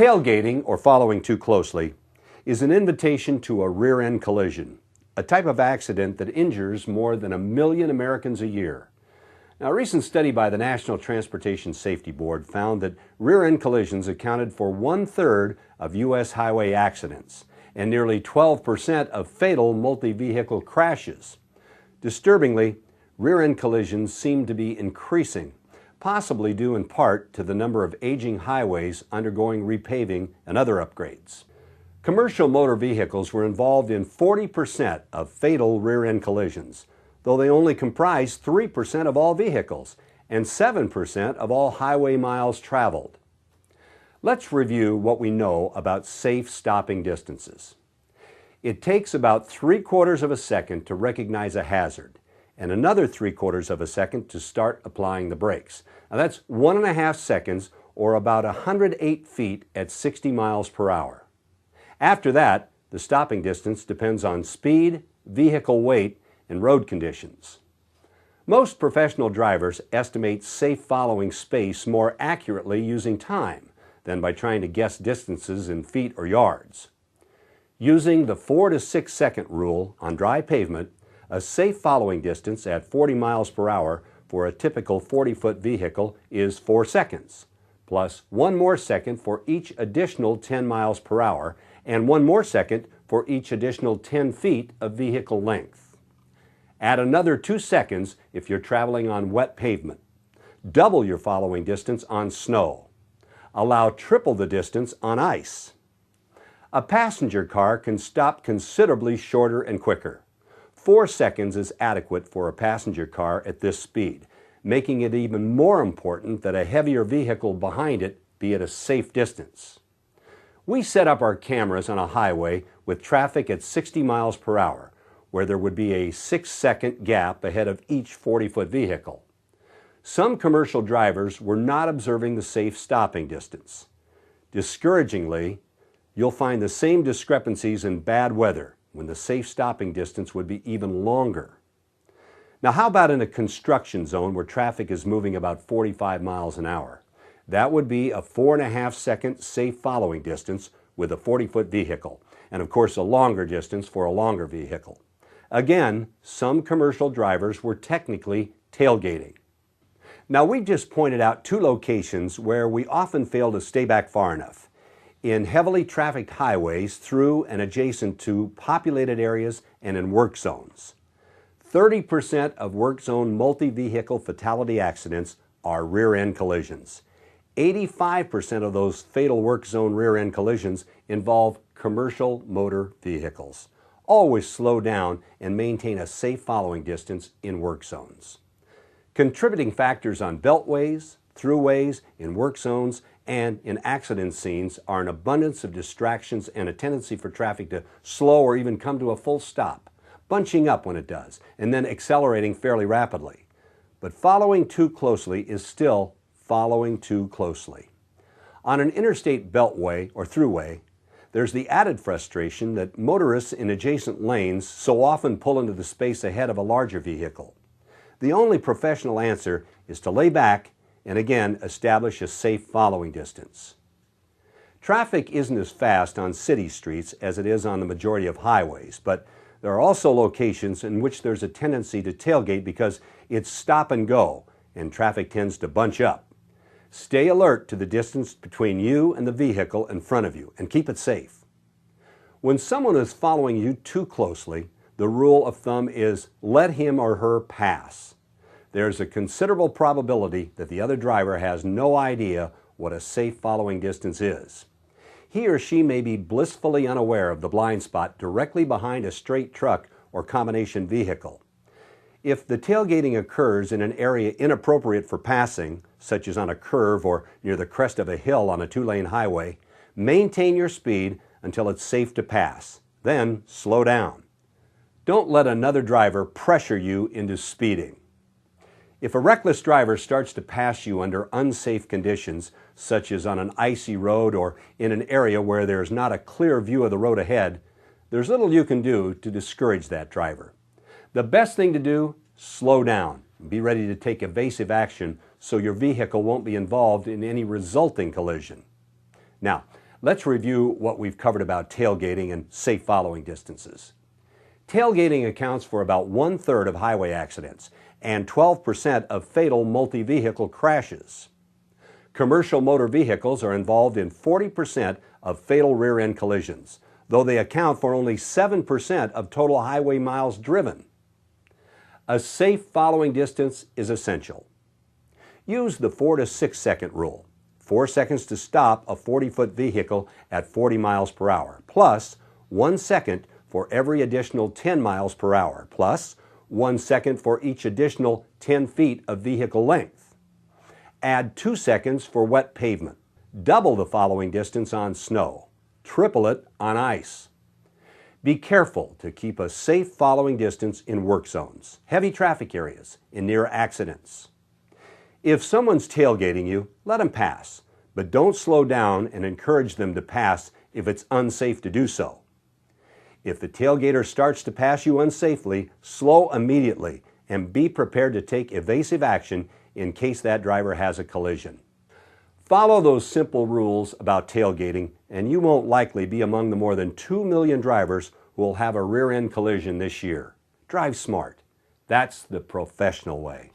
Tailgating, or following too closely, is an invitation to a rear-end collision, a type of accident that injures more than 1 million Americans a year. Now, a recent study by the National Transportation Safety Board found that rear-end collisions accounted for 1/3 of U.S. highway accidents and nearly 12% of fatal multi-vehicle crashes. Disturbingly, rear-end collisions seem to be increasing, possibly due in part to the number of aging highways undergoing repaving and other upgrades. Commercial motor vehicles were involved in 40% of fatal rear-end collisions, though they only comprise 3% of all vehicles and 7% of all highway miles traveled. Let's review what we know about safe stopping distances. It takes about 3/4 of a second to recognize a hazard, and another 3/4 of a second to start applying the brakes. Now that's 1.5 seconds, or about 108 feet at 60 miles per hour. After that, the stopping distance depends on speed, vehicle weight, and road conditions. Most professional drivers estimate safe following space more accurately using time than by trying to guess distances in feet or yards. Using the 4 to 6 second rule on dry pavement, a safe following distance at 40 miles per hour for a typical 40-foot vehicle is 4 seconds, plus 1 more second for each additional 10 miles per hour and 1 more second for each additional 10 feet of vehicle length. Add another 2 seconds if you're traveling on wet pavement. Double your following distance on snow. Allow triple the distance on ice. A passenger car can stop considerably shorter and quicker. 4 seconds is adequate for a passenger car at this speed, making it even more important that a heavier vehicle behind it be at a safe distance. We set up our cameras on a highway with traffic at 60 miles per hour, where there would be a 6-second gap ahead of each 40-foot vehicle. Some commercial drivers were not observing the safe stopping distance. Discouragingly, you'll find the same discrepancies in bad weather, when the safe stopping distance would be even longer. Now, how about in a construction zone where traffic is moving about 45 miles an hour? That would be a 4.5 second safe following distance with a 40-foot vehicle, and of course a longer distance for a longer vehicle. Again, some commercial drivers were technically tailgating. Now, we've just pointed out 2 locations where we often fail to stay back far enough: in heavily trafficked highways through and adjacent to populated areas and in work zones. 30% of work zone multi-vehicle fatality accidents are rear-end collisions. 85% of those fatal work zone rear-end collisions involve commercial motor vehicles. Always slow down and maintain a safe following distance in work zones. Contributing factors on beltways, throughways, in work zones, and in accident scenes are an abundance of distractions and a tendency for traffic to slow or even come to a full stop, bunching up when it does, and then accelerating fairly rapidly. But following too closely is still following too closely. On an interstate beltway or throughway, there's the added frustration that motorists in adjacent lanes so often pull into the space ahead of a larger vehicle. The only professional answer is to lay back and again establish a safe following distance. Traffic isn't as fast on city streets as it is on the majority of highways, but there are also locations in which there's a tendency to tailgate because it's stop and go and traffic tends to bunch up. Stay alert to the distance between you and the vehicle in front of you and keep it safe. When someone is following you too closely, the rule of thumb is let him or her pass. There's a considerable probability that the other driver has no idea what a safe following distance is. He or she may be blissfully unaware of the blind spot directly behind a straight truck or combination vehicle. If the tailgating occurs in an area inappropriate for passing, such as on a curve or near the crest of a hill on a 2-lane highway, maintain your speed until it's safe to pass. Then slow down. Don't let another driver pressure you into speeding. If a reckless driver starts to pass you under unsafe conditions, such as on an icy road or in an area where there's not a clear view of the road ahead, there's little you can do to discourage that driver. The best thing to do, slow down. Be ready to take evasive action so your vehicle won't be involved in any resulting collision. Now, Let's review what we've covered about tailgating and safe following distances. Tailgating accounts for about 1/3 of highway accidents and 12% of fatal multi-vehicle crashes. Commercial motor vehicles are involved in 40% of fatal rear-end collisions, though they account for only 7% of total highway miles driven. A safe following distance is essential. Use the 4 to 6 second rule. 4 seconds to stop a 40-foot vehicle at 40 miles per hour, plus 1 second for every additional 10 miles per hour, plus 1 second for each additional 10 feet of vehicle length. Add 2 seconds for wet pavement. Double the following distance on snow. Triple it on ice. Be careful to keep a safe following distance in work zones, heavy traffic areas, and near accidents. If someone's tailgating you, let them pass, but don't slow down and encourage them to pass if it's unsafe to do so. If the tailgater starts to pass you unsafely, slow immediately and be prepared to take evasive action in case that driver has a collision. Follow those simple rules about tailgating and you won't likely be among the more than 2 million drivers who will have a rear-end collision this year. Drive smart. That's the professional way.